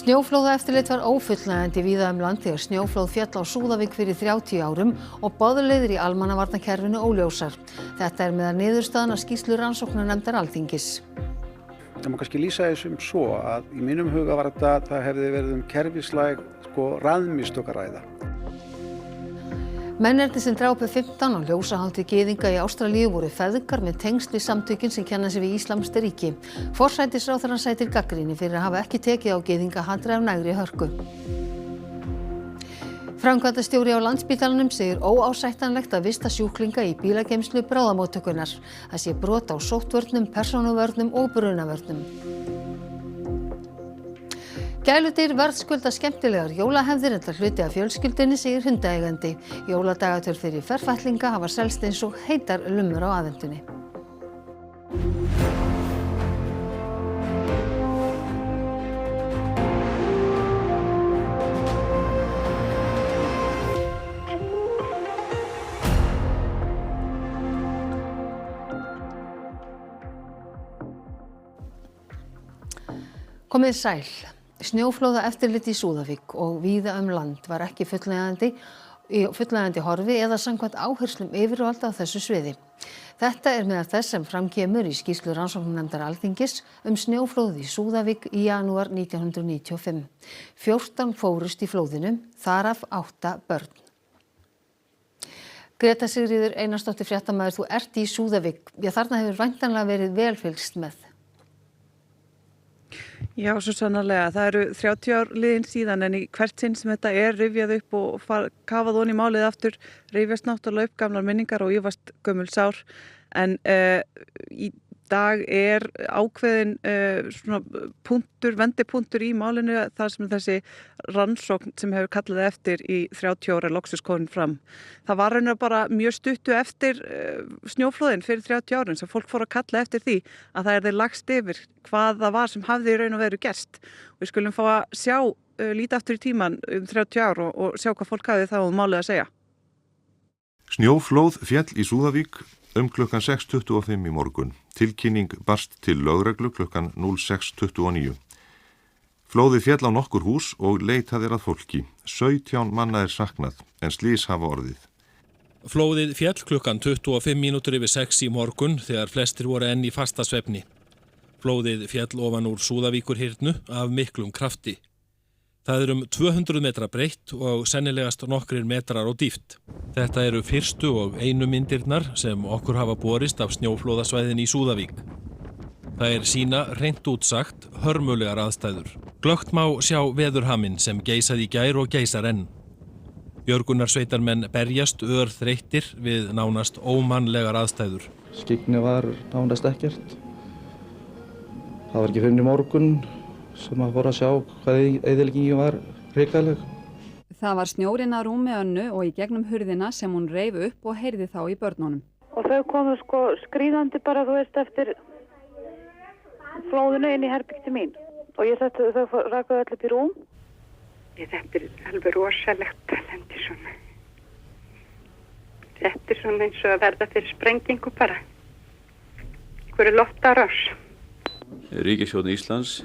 Snjóflóðaeftirlit var ófullnægjandi víða land þegar snjóflóð féll á Súðavík fyrir 30 árum og boðleiðir í almannavarnakerfinu óljósar. Þetta er meðal niðurstaðan af skýrslu rannsóknarnefndar Alþingis. Það má kannski lýsa þessu svo að í mínum huga var þetta að það hefði verið kerfislæg raðmistök að ræða. Mennirnir sem drápu 15 á ljósahátíð gyðinga í Ástralíu voru feðgar með tengsl við samtökin sem kenna sig við íslamskt ríki. Forsætisráðherrann sætir gagnrýni fyrir að hafa ekki tekið á gyðingahatri af nægri hörku. Framkvæmdastjóri á Landspítalanum segir óásættanlegt að vista sjúklinga í bílageymslu bráðamóttökunnar. Það sé brot á sóttvörnum, persónuvörnum og brunavörnum. Gæludýr verðskulda skemmtilegar jólahefðir enda hluti af fjölskyldunni, segir hundaeigandi. Jóladagatöl fyrir ferfætlinga hafa selst eins og heitar lummur á aðventunni. Komið sæl. Snjóflóðaeftirlit í Súðavík og víða land var ekki fullnægjandi horfi eða samkvæmt áherslum yfirvalda á þessu sviði. Þetta er meðal þess sem fram kemur í skýrslu rannsóknarnefndar Alþingis snjóflóðið í Súðavík í janúar 1995. 14 fórust í flóðinu, þar af 8 börn. Greta Sigríður Einarsdóttir fréttamaður, þú ert í Súðavík. Þarna hefur væntanlega verið vel fylgst með. Já, svo sannarlega. Það eru 30 ár liðin síðan en í hvert sinn sem þetta er rifjað upp og kafað ofan í málið aftur, rifjast náttúrulega upp gamlar minningar og ívast gömul sár. En í dag er ákveðin vendipunktur í málinu þar sem þessi rannsókn sem hefur kallað eftir í 30 ára loksins komin fram. Það var raunar bara mjög stuttu eftir snjóflóðin fyrir 30 árin sem fólk fór að kalla eftir því að það er lagst yfir hvað það var sem hafði í raun og veru gerst. Við skulum fá að sjá líta aftur í tíman 30 ár og sjá hvað fólk hafði þá málið að segja. Snjóflóð féll í Súðavík klukkan 6:25 í morgun. Tilkynning barst til lögreglu klukkan 06:29. Flóðið féll á nokkur hús og leitað er að fólki. 17 manna er saknað en slys hafa orðið. Flóðið féll klukkan 6:25 í morgun þegar flestir voru enn í fastasvefni. Flóðið féll ofan úr Súðavíkurhyrnu af miklum krafti. Það er 200 metra breitt og sennilegast nokkrir metrar á dýpt. Þetta eru fyrstu og einu myndirnar sem okkur hafa borist af snjóflóðasvæðin í Súðavík. Það sýna hreint útsagt hörmulegar aðstæður. Glöggt má sjá veðurhaminn sem geisaði í gær og geisar enn. Björgunarsveitarmenn berjast örþreyttir við nánast ómannlegar aðstæður. Skyggni var nánast ekkert. Það var ekki fyrir í morgun sem að fór að sjá hvað eyðileggingin var hrikaleg. Það var snjórinn að rúmi Önnu og í gegnum hurðina sem hún reif upp og heyrði þá í börnunum. Og þau komu skríðandi bara, eftir flóðinu inn í herbergið mín. Og þau rakaðu öll upp í rúm. Þetta er alveg rosalegt að lendi svona. Þetta er svona eins og að verða fyrir sprengingu bara. Hverju loftárás. Ríkisstjórn Íslands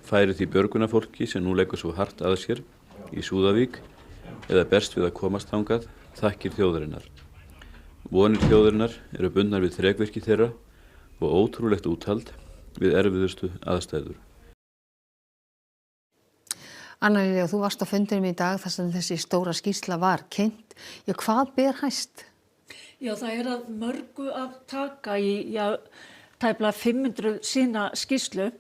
færi því björgunarfólki sem nú leggur svo hart að sér í Súðavík eða berst við að komast þangað þakkir þjóðarinnar. Vonir þjóðarinnar eru bundnar við þrekvirki þeirra og ótrúlegt úthald við erfiðustu aðstæður. Anna Lilja, þú varst á fundinum í dag þar sem þessi stóra skýrsla var kynnt. Hvað ber hæst? Já, það að mörgu að taka í tæplega 500 sína skýrslu,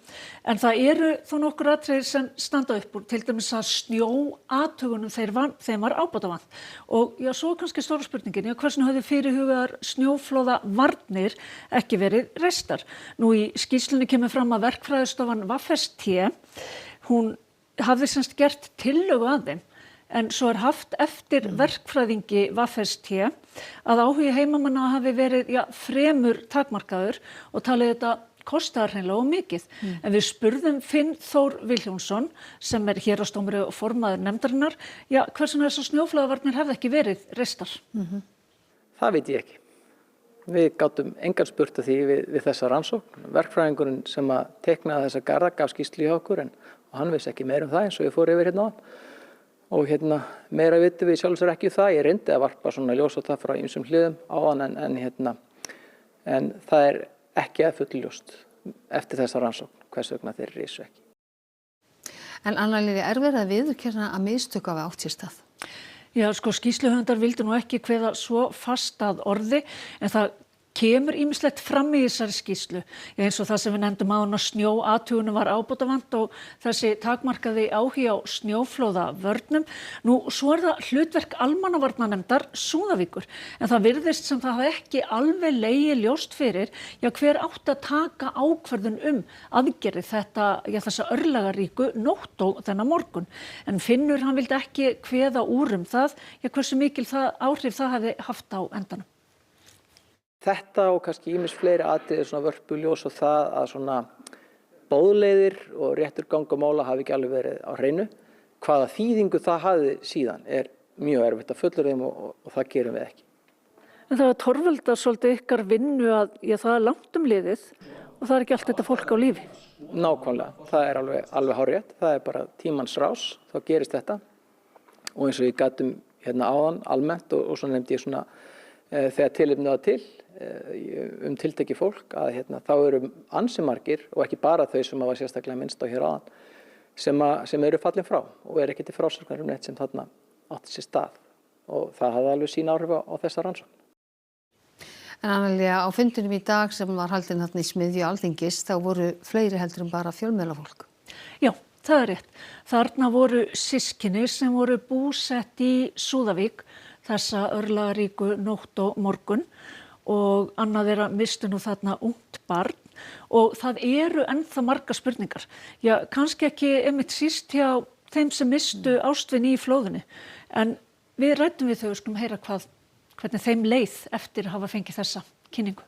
en það eru þó nokkur atriðir sem standa upp úr, til dæmis að snjóathugunum þeim var ábótavant. Og svo kannski stóra spurningin, hversna höfðu fyrirhugaðar snjóflóðavarnir ekki verið reistar? Nú í skýrslunni kemur fram að verkfræðistofan VFST, hún hafði semst gert tillögu að þeim, en svo haft eftir verkfræðingi VFST að áhugi heimamanna hafi verið fremur takmarkaður og talið þetta kostaði hreinlega of mikið. En við spurðum Finn Þór Vilhjálmsson sem héraðsdómari og formaður nefndarinnar, hversuna þessar snjóflóðavarnir hefði ekki verið reistar? Það veit ég ekki. Við gátum engan spurt að því við þessa rannsókn. Verkfræðingurinn sem að teiknaði þessa garða gaf skýrslu hjá okkur en og hann vissi ekki meira það eins og ég fór yfir hérna á hann. Og meira vitum við sjálfsögur ekki það. Ég reyndi að varpa svona ljós á það frá ýmsum hliðum á hann en það ekki að fullu ljóst eftir þessa rannsókn hvers vegna þeir risu ekki. En Anna Lilja, verið að viðurkenna að mistök hafi átt sér stað? Já, skýrsluhöfundar vildu nú ekki kveða svo fast að orði, en það kemur ýmislegt fram í þessari skýrslu. Eins og það sem við nefndum áðan að snjóathugunum var ábótavant og þessi takmarkaði áhugi á snjóflóðavörnum. Nú, svo það hlutverk almannavarnanefndar Súðavíkur, en það virðist sem það hafi ekki alveg legið ljóst fyrir, hver átti að taka ákvörðun aðgerði þessa örlagaríku nótt og þennan morgun. En Finnur, hann vildi ekki kveða úr það, hversu mikil áhrif það hafi haft á endanum. Þetta og kannski ýmis fleiri atriði svona vörpu ljós og það að svona boðleiðir og réttur ganga mála hafi ekki alveg verið á hreinu. Hvaða þýðingu það hafi síðan mjög erfitt að fullyrða og það gerum við ekki. En það torveldar svolítið ykkar vinnu að það langt liðið og það ekki allt þetta fólk á lífi. Nákvæmlega, það alveg hárrétt. Það bara tímans rás, þá gerist þetta. Og eins og ég gat áðan almennt og svo nefndi ég svona þegar tilefnið var til tiltekið fólk að þá eru ansi margir og ekki bara þau sem var sérstaklega minnst á hér áðan sem eru fallin frá og ekki til frásagnar neitt sem þarna átti sér stað og það hafði alveg sín áhrif á þessa rannsókn. En Anna Lilja, á fundinum í dag sem var haldinn þarna í smiðju Alþingis þá voru fleiri heldur en bara fjölmiðlafólk. Já, það rétt. Þarna voru systkini sem voru búsett í Súðavík þessa örlagaríku nótt og morgun og annað þeirra mistu nú þarna ungt barn og það eru ennþá margar spurningar. Já, kannski ekki einmitt síst hjá þeim sem mistu ástvini í flóðinu en við ræddum við þau skulum heyra hvernig þeim leið eftir að hafa fengið þessa kynningu.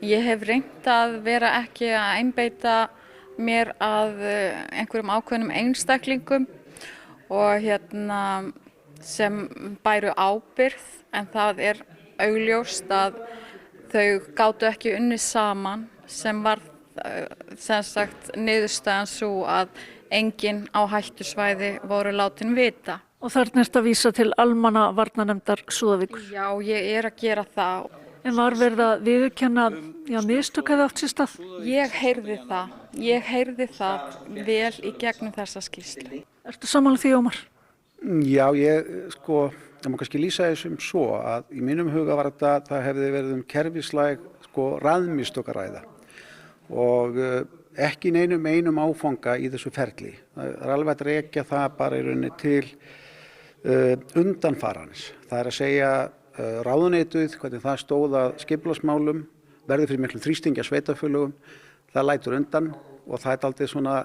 Ég hef reynt að vera ekki að einbeita mér að einhverjum ákveðnum einstaklingum og sem bæru ábyrgð en það augljóst að þau gátu ekki unnið saman sem var sem sagt niðurstaðan svo að enginn á hættusvæði voru látin vita. Og þarna að vísa til almannavarnanefndar Súðavíkur. Já, ég að gera það. En var verið að viðurkenna mistök hefði átt sér stað? Ég heyrði það vel í gegnum þessa skýrslu. Ertu sammála því, Ómar? Já, það má kannski lýsa þessum svo að í mínum huga var það hefði verið kerfislæg raðmistök að ræða og ekki einum áfanga í þessu ferli. Það alveg að rekja það bara í rauninni til undanfarans. Það að segja ráðuneytið, hvernig það stóð að skipulagsmálum, verður fyrir miklu þrýstingi að sveitarfélögum, það lætur undan og það dálítið svona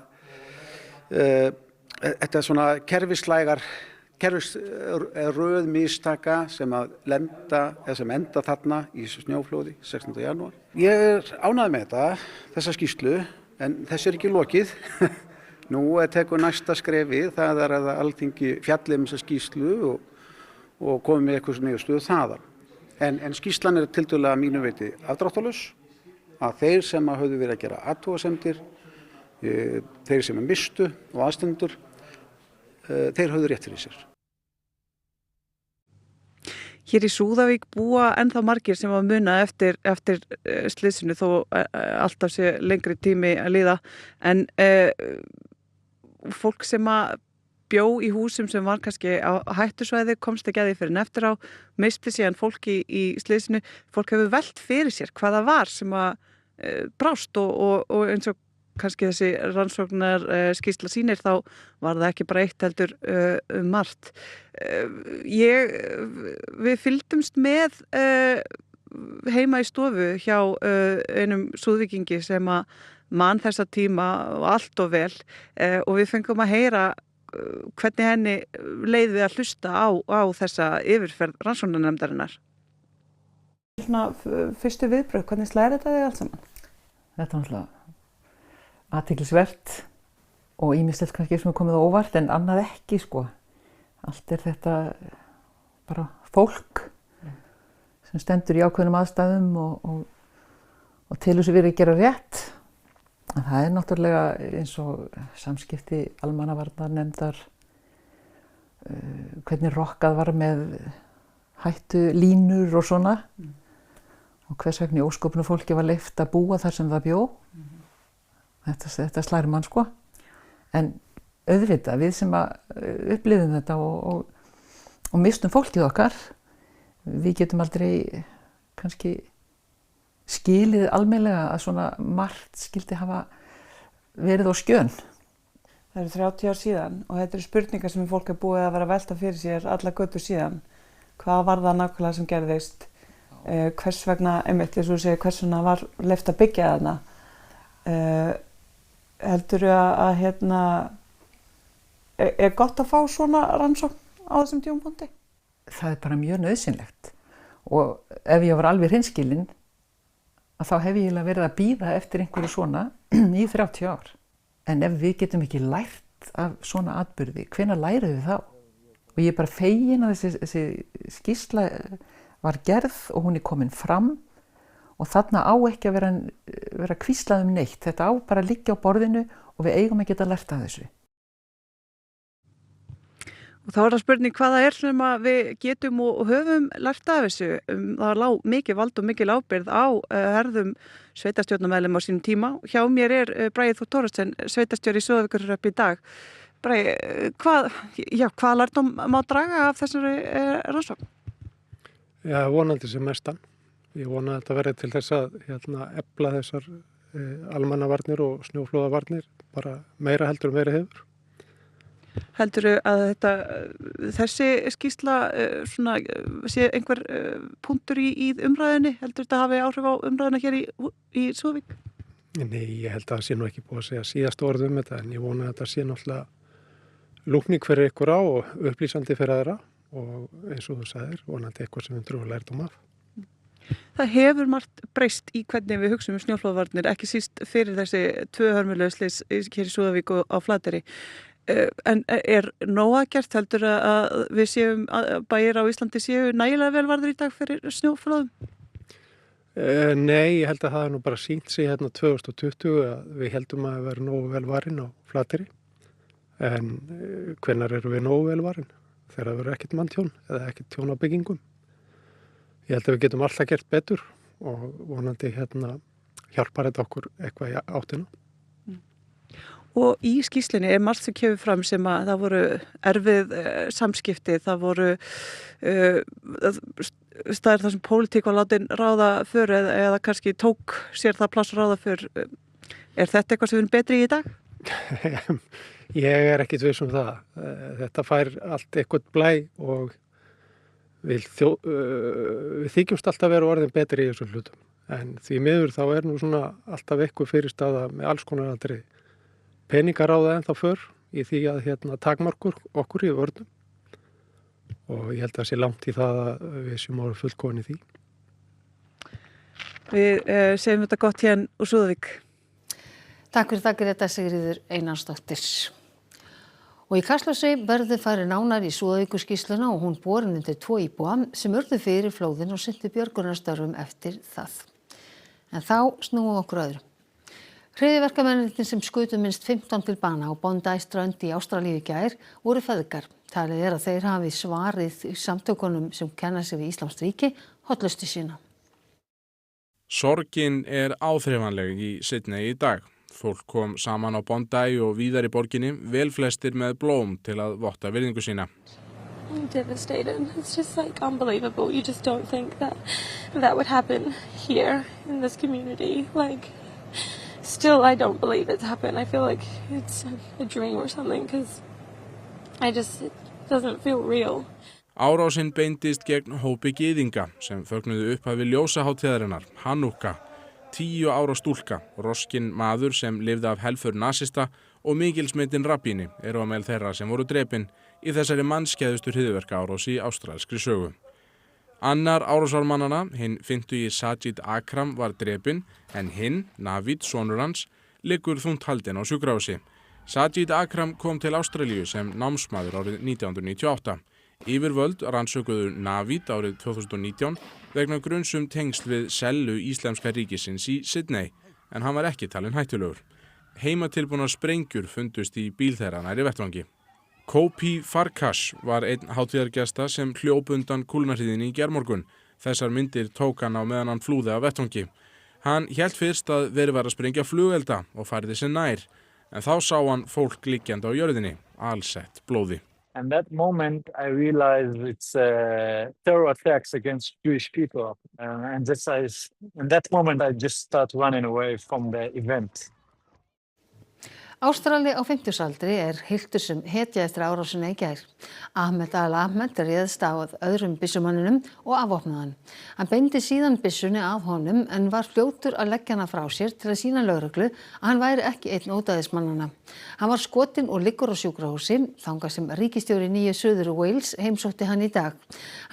þetta svona kerfislægar röð mistaka sem enda þarna í snjóflóði 16. janúar. Ég ánægður með þessa skýrslu, en þessu ekki lokið. Nú tekur næsta skrefið, það að Alþingi fjalli þessa skýrslu og komið með eitthvað niðurstöðu þaðan. En skýrslan tiltölulega mínu viti afdráttarlaus, að þeir sem höfðu verið að gera athugasemdir, þeir sem mistu og aðstendur, þeir höfðu rétt fyrir sér. Hér í Súðavík búa ennþá margir sem að muna eftir slysinu þó alltaf sé lengri tími að líða en fólk sem að bjó í húsum sem var kannski á hættusvæði komst ekki að því fyrir eftir á, misti síðan fólk í slysinu, fólk hefur velt fyrir sér hvað það var sem að brást og eins og kannski þessi rannsóknar skýrsla sýnir þá var það ekki bara eitt heldur margt. Við fylgdumst með heima í stofu hjá einum súðvíkingi sem að man þessa tíma og allt og vel og við fengum að heyra hvernig henni leiði að hlusta á þessa yfirferð rannsóknarnefndarinnar. Svona fyrstu viðbrögð, hvernig slæðir þetta þig allt saman? Þetta var náttúrulega athyglisvert og ýmislegt kannski sem er komið á óvart en annað ekki Allt þetta bara fólk sem stendur í ákveðnum aðstæðum og telur sig verið að gera rétt. Það náttúrulega eins og samskipti almannavarnarnefndar, hvernig rokkað var með hættu línur og svona og hvers vegna í ósköpnu fólki var leyft að búa þar sem það bjó. Þetta slær mann sko. En auðvitað við sem upplifum þetta og mistum fólkið okkar, við getum aldrei kannski skilið almennilega að svona margt skildi hafa verið á skjön. Það eru 30 ár síðan og þetta eru spurningar sem fólk er búið að vera að velta fyrir sér alla götur síðan. Hvað var það nákvæmlega sem gerðist? Hvers vegna, einmitt eins og þú segir, hvers vegna var leyft að byggja þarna? Heldurðu að er gott að fá svona rannsókn á þessum tímapunkti? Það er bara mjög nauðsynlegt og ef ég var alveg hreinskilin að þá hef ég eiginlega verið að bíða eftir einhverju svona í 30 ár. En ef við getum ekki lært af svona atburði, hvenær lærum við þá? Og ég er bara fegin að þessi skýrsla var gerð og hún er komin fram og þarna á ekki að vera hvíslað neitt. Þetta á bara að liggja á borðinu og við eigum að geta lært af þessu. Og þá er það spurning hvaða sem við getum og höfum lært af þessu. Það lá mikið vald og mikil ábyrgð á herðum sveitarstjórnarmeðlima á sínum tíma. Hjá mér er Bragi Þór Thoroddsen, sveitarstjóri í Súðavíkurhreppi í dag. Bragi, hvað lærdóm má draga af þessari rannsókn? Já, vonandi sem mestan. Ég vona að þetta verði til þess að efla þessar almannavarnir og snjóflóðavarnir bara meira heldur en verið hefur. Heldurðu að þessi skýrsla sé einhver punktur í umræðinni? Heldurðu þetta hafi áhrif á umræðina hér í Súðavík? Nei, ég held að það sé nú ekki búið að segja síðast orð þetta en ég vona að þetta sé náttúrulega lúkning fyrir ykkur á og upplýsandi fyrir aðra og eins og þú sagðir, vonandi eitthvað sem við drögum lærdóm af. Það hefur margt breyst í hvernig við hugsum snjóflóðavarnir, ekki síst fyrir þessi 2 hörmulegu slys hér í Súðavík og á Flateyri. En er nóg að gert heldur að við séum bæir á Íslandi séu nægilega vel varðir í dag fyrir snjóflóðum? Nei, ég held að það er nú bara sýnt sig 2020 að við heldum að vera nógu vel varin á Flateyri. En hvenær erum við nógu vel varin? Þegar það verður ekkert manntjón eða ekkert tjón á byggingum. Ég held að við getum alltaf gert betur og vonandi hjálpar þetta okkur eitthvað í áttina. Og í skýrslunni er margt sem kemur fram sem að það voru erfið samskipti, það voru staðir þar sem pólitík var látin ráða för eða kannski tók sér það pláss að ráða för. Er þetta eitthvað sem við erum betri í dag? Ég er ekkit viss það. Þetta fær allt eitthvað blæ og við þykjumst alltaf vera orðin betri í þessum hlutum. En því miður þá er nú svona alltaf eitthvað fyrirstaða með alls konar atriði. Peningar á það ennþá för í því að takmarka okkur í vörnum og ég held að það sé langt í það að við séum orðin fullkomin í því. Við segjum þetta gott hérna úr Súðavík. Takk fyrir þetta Sigríður Einarsdóttir. Og í Kastljósi verður farið nánar í Súðavíkurskýrsluna og hún borin undir 2 íbúa sem urðu fyrir flóðin og sinntu björgunarstörfum eftir það. En þá snúum okkur öðru. Hryðjuverkamennirnir sem skutu minnst 15 til bana á Bondi-strönd í Ástralíu í gær voru feðgar. Talið er að þeir hafi svarið samtökunum sem kenna sig við Íslamskt ríki hollustu sína. Sorgin er áþreifanleg í Sydney í dag. Fólk kom saman á Bondi og víðar í borginni, vel flestir með blóm til að votta virðingu sína. I'm devastated. It's just unbelievable. You just don't think that would happen here in this community. Still, I don't believe it's happened. I feel like it's a dream or something because it doesn't feel real. Árásinn beindist gegn hópi gyðinga sem fögnuðu upphafi ljósahátíðarinnar, Hanukka, 10 ára stúlka, roskinn maður sem lifði af helför nasista og mikilsmetinn rabbíni eru á meðal þeirra sem voru drepin í þessari mannskæðustu hryðjuverkaárás í ástralskri sögu. Annar árásarmannana, hinn 50 Sajid Akram, var drepinn en hinn, Navid, sonur hans, liggur þungt haldinn á sjúkrahúsi. Sajid Akram kom til Ástralíu sem námsmaður árið 1998. Yfirvöld rannsökuðu Navid árið 2019 vegna gruns tengsl við sellu Íslamska ríkisins í Sydney, en hann var ekki talinn hættulegur. Heimatilbúnar sprengjur fundust í bíl þeirra nærri vettvangi. Kopi Farkas var einn hátíðargesta sem hljóp undan kúlnahríðinni í gærmorgun. Þessar myndir tók hann á meðan hann flúði af vettvangi. Hann hélt fyrst að verið var að sprengja flugelda og færði sig nær. En þá sá hann fólk liggjandi á jörðinni, alsett blóði. And that moment I realized it's terror attacks against Jewish people. And in that moment I just start running away from the event. Ástrali á 50-aldri hylltur sem hetja eftir árásina í gær. Ahmed Al-Ahmed réðst á öðrum byssumanninum og afvopnaði hann. Hann beindi síðan byssunni að honum en var fljótur að leggja hana frá sér til að sýna lögreglu að hann væri ekki einn ódæðismannanna. Hann var skotinn og liggur á sjúkrahúsi, þangað sem ríkisstjóri Nýju Suður Wales heimsótti hann í dag.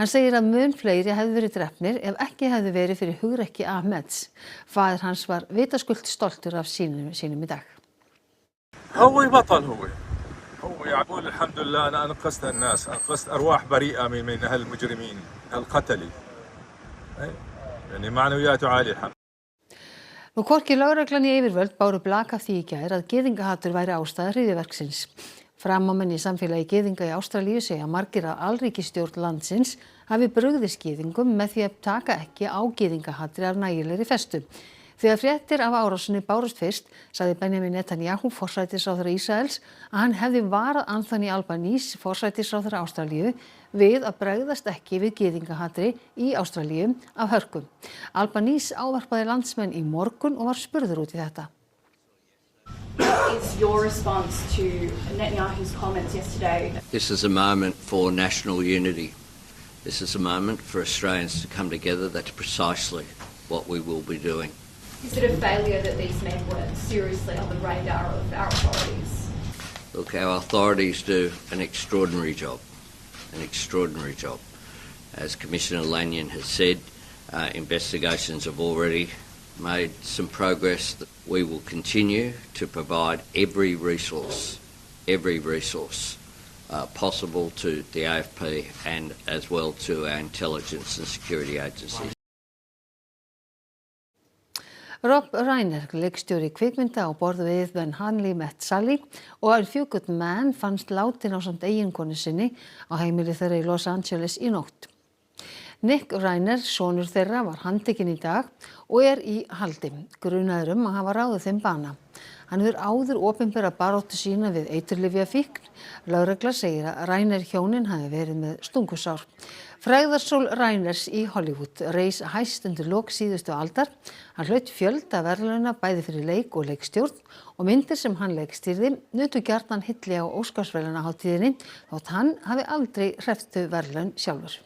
Hann segir að mun fleiri hefðu verið drepnir ef ekki hefðu verið fyrir hugrekki Ahmeds. Faðir hans var vitaskuld stoltur af sínum í dag. هو بطل هو يقول الحمد لله أنا أنقذت الناس أنقذت أرواح بريئة من هالمجرمين هالقتلي يعني معنوياته عالية الحمد. Hvorki lögreglan í yfirvöld báru blak af því í gær að gyðingahatur væri ástæða hryðjuverksins. Framámenn í samfélagi gyðinga í Ástralíu segja margir að alríkisstjórn landsins hafi brugðist gyðingum með því að taka ekki á gyðingahatri af nægilegri festu. Þegar fréttir af árásinni bárust fyrst, sagði Benjamin Netanyahu, forsætisráðherra Ísraels, að hann hefði varað Anthony Albanese, forsætisráðherra Ástralíu, við að bregðast ekki við gyðingahatri í Ástralíu af hörku. Albanese ávarpaði landsmenn í morgun og var spurður út í þetta. What is your response to Netanyahu's comments yesterday? This is a moment for national unity. This is a moment for Australians to come together. That's precisely what we will be doing. Is it a failure that these men weren't seriously on the radar of our authorities? Look, our authorities do an extraordinary job. As Commissioner Lanyon has said, investigations have already made some progress. We will continue to provide every resource possible to the AFP and as well to our intelligence and security agencies. Rob Reiner, leikstjóri kvikmynda á borð við Ben Hanley Met Sally og A Few Good Men fannst látin ásamt eiginkonu sinni á heimili þeirra í Los Angeles í nótt. Nick Reiner, sonur þeirra, var handtekinn í dag og í haldi, grunaður að hafa ráðið þeim bana. Hann hefur áður opinbera baráttu sína við eiturlyfjafíkn. Lögregla segir að Reiner hjónin hafi verið með stungusár. Frægðarsól Reiners í Hollywood reis hæst undir lok síðustu aldar. Hann hlaut fjölda verðlauna bæði fyrir leik og leikstjórn og myndir sem hann leikstýrði nutu gjarnan hylli á Óskarsverðlaunahátíðinni þótt hann hafi aldrei hreppt þau verðlaun sjálfur.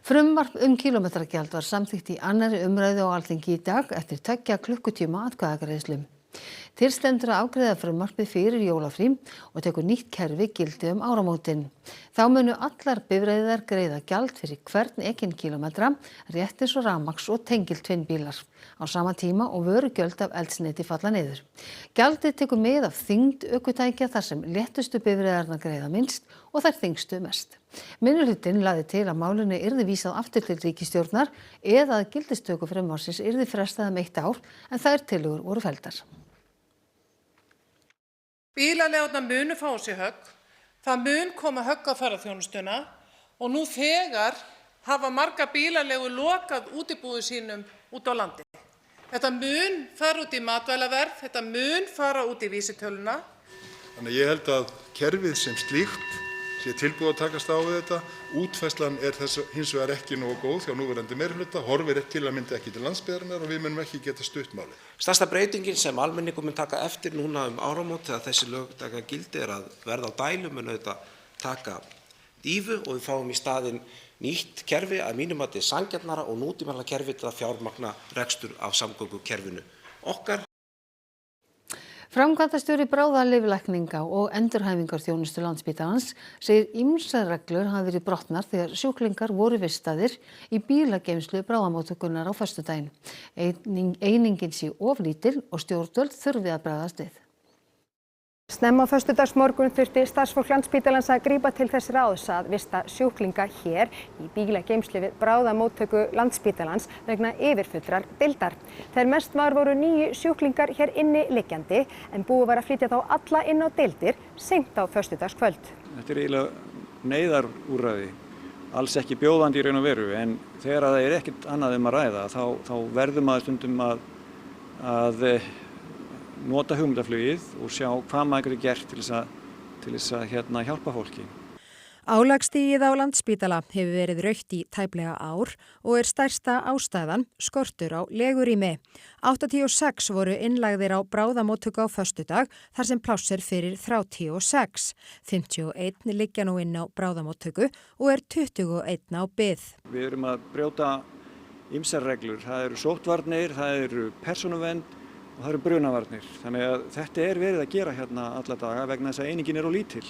Frumvarp kílómetragjald var samþykkt í annarri umræðu á Alþingi í dag eftir 2 klukkutíma atkvæðagreiðslu. Til stendur að afgreiða frumvarpið fyrir jólafrí og tekur nýtt kerfi gildi áramótin. Þá munu allar bifreiðar greiða gjald fyrir hvern ekinn kílómetra, rétt eins og rafmagns- og tengiltvinnbílar. Á sama tíma og vörugjöld af eldsneyti falla niður. Gjaldið tekur mið af þyngd ökutækja þar sem léttustu bifreiðarnar greiða minnst og þær þyngstu mest. Minnihlutinn lagði til að málinu yrði vísað aftur til ríkisstjórnar eða að gildistöku frumvarpsins yrði frestað 1 ár en þær tillögur voru felldar. Bílaleigurnar munu fá sig högg, það mun koma högg á ferðaþjónustuna og nú þegar hafa margar bílaleigur lokað útibúi sínum út á landi. Þetta mun fara út í matvælaverð, þetta mun fara út í vísitöluna. Þannig ég held að kerfið sem slíkt sé tilbúið að takast á við þetta. Útfærslan þess hins vegar ekki nógu góð hjá núverandi meirihluta, horfir til að mynda ekki til landsbyggðarinnar og við munum ekki geta stutt málið. Stærsta breytingin sem almenningur mun taka eftir núna áramót þegar þessi lög taka gildi að verð á dælum mun auðvitað taka dýfu og við fáum í staðinn nýtt kerfi að mínum mati sanngjarnara og nútímalega kerfi til að fjármagna rekstur af samgöngukerfinu okkar. Framkvæmdastjóri bráðalyfjalækninga og endurhæfingarþjónustu Landspítalans segir ýmsar reglur hafi verið brotnar þegar sjúklingar voru vistaðir í bílageymslu bráðamóttökunnar á föstudaginn. Einingin sé of lítil og stjórnvöld þurfi að bregðast við. Snemma á föstudagsmorgun þurfti starfsfólk Landspítalans að grípa til þess ráðs að vista sjúklinga hér í bílageymslu við bráðamóttöku Landspítalans vegna yfirfullrar deildar. Þegar mest var voru 9 sjúklingar hér inni liggjandi en búið var að flytja þá alla inn á deildir seint á föstudagskvöld. Þetta eiginlega neyðarúrræði, alls ekki bjóðandi í raun og veru, en þegar það ekkert annað að ræða þá verður maður stundum að nota hugmyndaflugið og sjá hvað maður getur gert til þess að hjálpa fólki. Álagsstigið á Landspítala hefur verið rautt í tæplega ár og er stærsta ástæðan skortur á legurými. 86 voru innlagðir á bráðamóttöku á föstudag þar sem pláss er fyrir 36. 51 liggja nú inn á bráðamóttöku og er 21 á bið. Við erum að brjóta ýmsar reglur. Það eru sóttvarnir, það eru persónuvernd og það eru brunavarnir. Þannig að þetta er verið að gera hérna alla daga vegna þess að einingin er of lítil.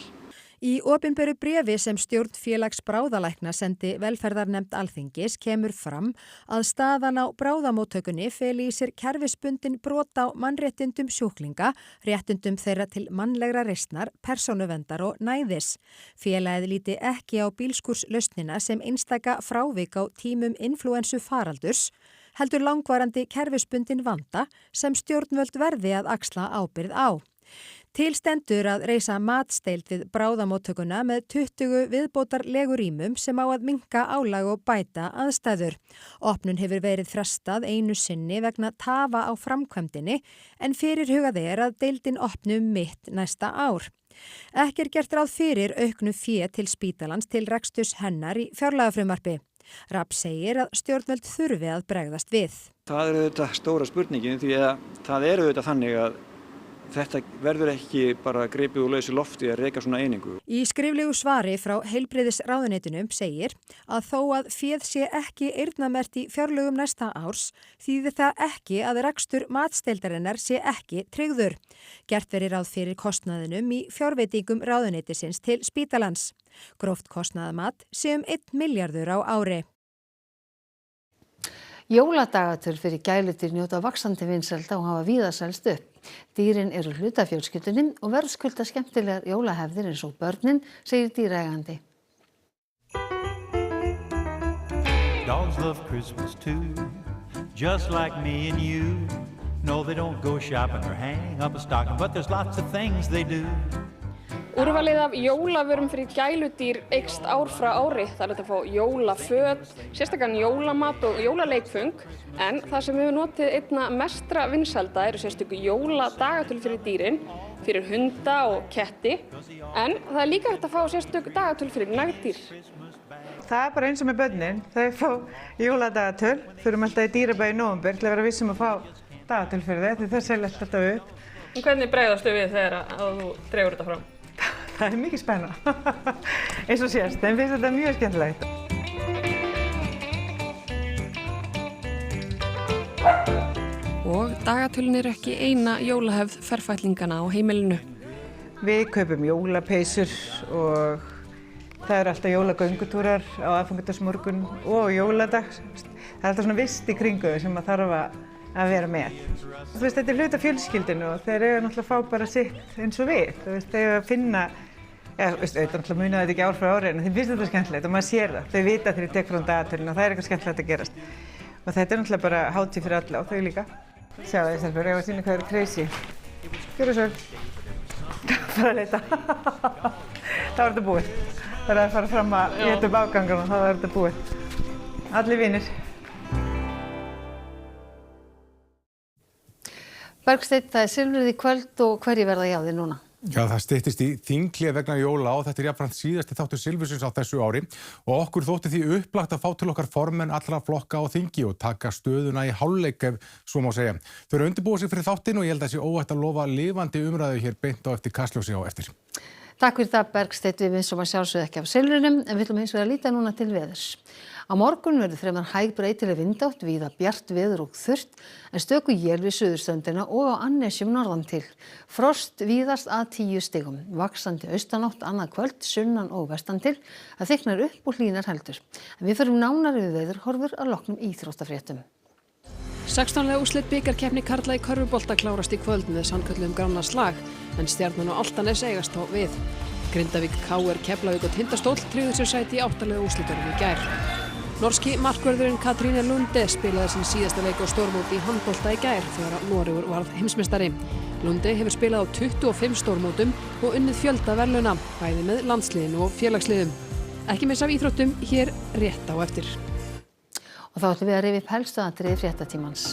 Í opinberu bréfi sem stjórn félags bráðalækna sendi velferðarnefnd Alþingis kemur fram að staðan á bráðamóttökunni feli í sér kerfisbundin brot á mannréttindum sjúklinga, réttindum þeirra til mannlegra reisnar, persónuverndar og næðis. Félagið líti ekki á bílskúrslausnina sem einstaka frávik á tímum inflúensu faraldurs, heldur langvarandi kerfisbundin vanda sem stjórnvöld verði að axla ábyrgð á. Til stendur að reisa matsdeild við bráðamóttökuna með 20 viðbótar legurýmum sem á að minnka álag og bæta aðstæður. Opnun hefur verið frestað einu sinni vegna tafa á framkvæmdinni en fyrirhugað er að deildin opnum mitt næsta ár. Ekki er gert ráð fyrir auknu fé til spítalans til reksturs hennar í fjárlagafrumvarpi. Rapp segir að stjórnvöld þurfi að bregðast við. Það er auðvitað stóra spurningin því að það er auðvitað þannig að þetta verður ekki bara gripið úr lausu lofti að reka svona einingu. Í skriflegu svari frá heilbrigðisráðuneytinu segir að þó að féð sé ekki eyrnamerkt í fjárlögum næsta árs þýðir það ekki að rekstur matsdeildarinnar sé ekki tryggður. Gert verið ráð fyrir kostnaðinum í fjárveitingum ráðuneytisins til spítalans. Gróft kostnaðamat sé 1 milljarður á ári. Jóladagatöl fyrir gæludýr njóta vaxandi vinsælda og hafa víða selst upp. Dýrin eru hluti af fjölskyldunni og verðskulda skemmtilegar jólahefðir eins og börnin, segir dýraeigandi. Dogs love Christmas too, just like me and you. No, they don't go shopping or hang up a stocking, but there's lots of things they do. Úrvalið af jólavörum fyrir gæludýr eykst ár frá ári. Það er hægt að fá jólaföt, sérstakann jólamat og jólaleikföng. En það sem hefur notið einna mestra vinsælda eru sérstöku jóladagatöl fyrir dýrin, fyrir hunda og ketti. En það er líka hægt að fá sérstöku dagatöl fyrir nagdýr. Það er bara eins og með börnin. Þau fá jóladagatöl. Þurfum alltaf í dýrabæ í nóvember til að vera vissum að fá dagatöl fyrir þeir, því það seljast alltaf upp. En hvernig bregðastu við þegar þú dregur þetta fram? Það er mikið spenna, eins og sést, en finnst þetta mjög skemmtilegt. Og dagatölin er ekki eina jólahefð ferfætlingana á heimilinu. Við kaupum jólapeysur og það eru alltaf jólagöngutúrar á aðfangadagmorgun og jóladag. Það er alltaf svona vist í kringu sem maður þarf að vera með. Þú veist, þetta er hluti af fjölskyldinu og þeir eiga náttúrulega að fá bara sitt eins og við. Þú veist, þeir eiga að finna, auðvitað náttúrulega muna þetta ekki ár frá ári en þeim finnst þetta skemmtilegt og maður sér það. Þau vita þegar ég tek frá dagatölinu og það er eitthvað skemmtilegt að gerast. Og þetta er náttúrulega bara hátíð fyrir alla og þau líka. Sjá þess að ég var að sýna hvað eru crazy. Gjörðu svo. Bara að leita. Þá er þetta búið. Það er að fara fram að éta upp afgangan og þá er þetta búið. Allir vinir. Bergsteinn, það er silfrið í kvöld og hverju verða hjá þér núna? Já, það styttist í þinghlé vegna jóla og þetta er jafnframt síðasti þáttur Silfursins á þessu ári og okkur þótti því upplagt að fá til okkar formenn allra flokka á þingi og taka stöðuna í hálfleik ef svo má segja. Þau eru undirbúið sig fyrir þáttinn og ég held að sé óhætt að lofa lifandi umræðu hér beint á eftir Kastljósi á eftir. Takk fyrir það Bergsteinn, við vinsum að sjálfsögðu ekki af silfrinum en við ætlum hins vegar að líta núna til veðurs. Á morgun verður fremur hæg breytileg vindátt, víða bjart veður og þurrt en stöku él við suðurströndina og á Annesjum norðan til. Frost víðast að 10 stigum, vaxandi austanátt annað kvöld, sunnan og vestan til, það þykknar upp og hlýnar heldur. En við förum nánar yfir veðurhorfur að loknum íþróttafréttum. 16 liða úrslit bikarkeppni karla í körfubolta klárast í kvöld með sannkölluðum granna slag, en Stjarnan og Álftanes eigast þá við. Grindavík, KR, Keflavík og Tindastóll tryggðu sér sæti í 8 liða úrslitunum í gær. Norski markvörðurinn Katrine Lunde spilaði sinn síðasta leik á stórmóti í handbolta í gær þegar Noregur varð heimsmeistari. Lunde hefur spilað á 25 stórmótum og unnið fjölda verðlauna, bæði með landsliðinu og félagsliðum. Ekki missa af íþróttum hér rétt á eftir. Og þá ætlum við að rifja upp helstu atriði fréttatímans.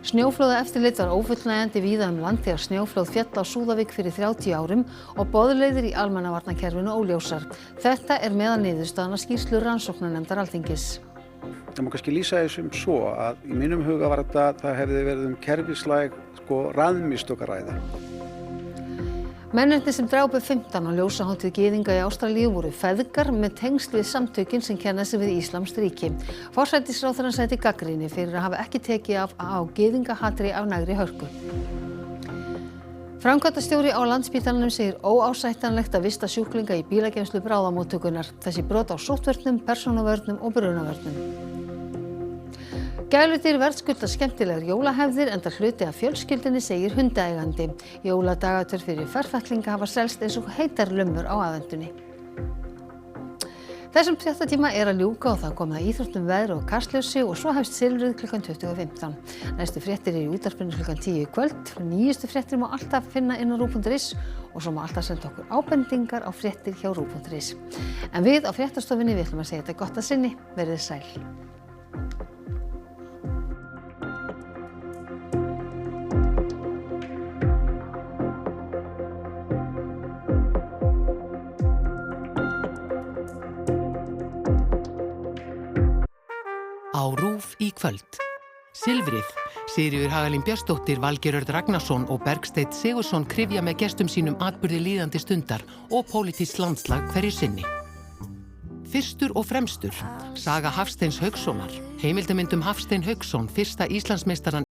Snjóflóðaeftirlit var ófullnægjandi víða land þegar snjóflóð féll á Súðavík fyrir 30 árum og boðleiðir í almannavarnakerfinu óljósar. Þetta er meðal niðurstaðna skýrslu rannsóknarnefndar Alþingis. Það má kannski lýsa þessum svo að í mínum huga var þetta að það hefði verið kerfislæg raðmistök að ræða. Mennirnir sem drápu 15 á ljósahátíð gyðinga í Ástralíu voru feðgar með tengsl við samtökin sem kenna sig við íslamskt ríki. Forsætisráðherrann sætti gagnrýni fyrir að hafa ekki tekið á gyðingahatri af nægri hörku. Framkvæmdastjóri á Landspítalanum segir óásættanlegt að vista sjúklinga í bílageymslu bráðamóttökunnar. Þessi brot á sóttvörnum, persónuvörnum og brunavörnum. Gæludýr verðskulda skemmtilegar jólahefðir enda hluti af fjölskyldunni, segir hundaeigandi. Jóladagatöl fyrir ferfætlinga hafa selst eins og heitar lummur á aðvendunni. Þessum fréttatíma er að ljúka og það komið að íþróttum, veðri og kastljósi og svo hefst silfrið klukkan 20:15. Næstu fréttir eru í útvarpinu klukkan 10 í kvöld. Nýjustu fréttir má alltaf finna inn á RÚV.is og svo má alltaf senda okkur ábendingar á fréttir hjá RÚV.is. En við á fréttastofunni við ætlum að segja þetta gott að sinni. Verið sæl. Á RÚV í kvöld. Silfrið. Sigríður Hagalín Björnsdóttir, Valgeir Örn Ragnarsson og Bergsteinn Sigurðsson kryfja með gestum sínum atburði líðandi stundar og pólitískt landslag hverju sinni. Fyrstur og fremstur. Saga Hafsteins Haukssonar. Heimildamynd Hafstein Hauksson, fyrsta Íslandsmeistarann